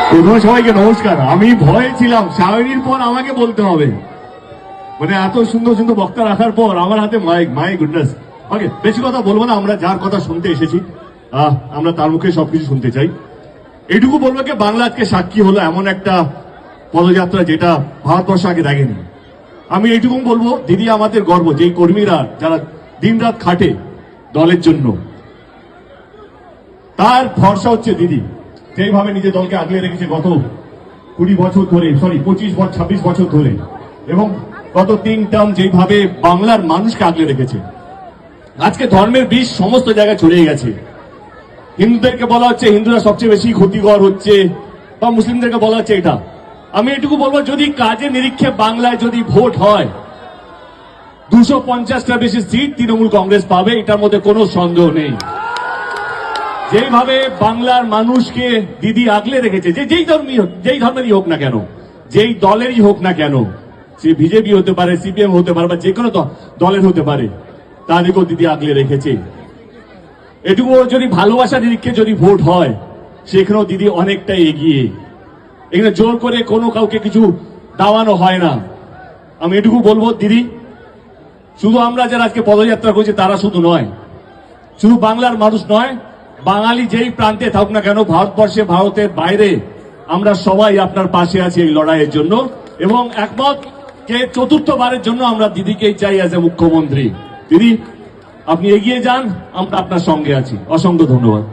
প্রথমে সবাইকে নমস্কার। আমি ভয়ে ছিলাম শায়রির পর আমাকে বলতে হবে, মানে এত সুন্দর সুন্দর বক্তা রাখার পর আমার হাতে মাইক। My goodness. ওকে, বেশি কথা বলবো না, আমরা যার কথা শুনতে এসেছি আমরা তার মুখে সবকিছু শুনতে চাই। এইটুকু বলবো কি, বাংলা আজকে সাক্ষী হলো এমন একটা পদযাত্রা যেটা ভারতবর্ষ আগে দেখেনি। আমি এইটুকু বলবো, দিদি আমাদের গর্ব, যেই কর্মীরা যারা দিন রাত খাটে দলের জন্য, তার ভরসা হচ্ছে দিদি। যেইভাবে নিজের দলকে আগলে রেখেছে গত 20 বছর ধরে, 26 বছর ধরে, এবং গত 3 টার্ম যেইভাবে বাংলার মানুষকে আগলে রেখেছে। আজকে ধর্মের বিষ সমস্ত জায়গায় ছড়িয়ে গেছে। হিন্দুদেরকে বলা হচ্ছে হিন্দুরা সবচেয়ে বেশি ক্ষতিকর হচ্ছে, বা মুসলিমদেরকে বলা হচ্ছে এটা। আমি এটুকু বলবো, যদি কাজে নিরীক্ষে বাংলায় যদি ভোট হয়, 250টা বেশি সিট তৃণমূল কংগ্রেস পাবে, এটার মধ্যে কোনো সন্দেহ নেই। যেইভাবে বাংলার মানুষকে দিদি আগলে রেখেছে, যেই ধর্মেরই হোক না কেন, যেই দলেরই হোক না কেন, সে বিজেপি হতে পারে, সিপিএম হতে পারে, বা যে কোনো দলের হতে পারে, তাদেরকেও দিদি আগলে রেখেছে। এটুকু যদি ভালোবাসা নিরীক্ষে যদি ভোট হয়, সেখানেও দিদি অনেকটাই এগিয়ে। এখানে জোর করে কোনো কাউকে কিছু দাওয়ানো হয় না। আমি এটুকু বলবো, দিদি শুধু আমরা যারা আজকে পদযাত্রা করছি তারা শুধু নয়, শুধু বাংলার মানুষ নয়, বাঙালি যেই প্রান্তে থাকুক না কেন, ভারতবর্ষে, ভারতের বাইরে, আমরা সবাই আপনার পাশে আছি এই লড়াইয়ের জন্য। এবং একমত কে 4র্থবারের জন্য আমরা দিদিকেই চাই অ্যাজ এ মুখ্যমন্ত্রী। দিদি আপনি এগিয়ে যান, আমরা আপনার সঙ্গে আছি। অসংখ্য ধন্যবাদ।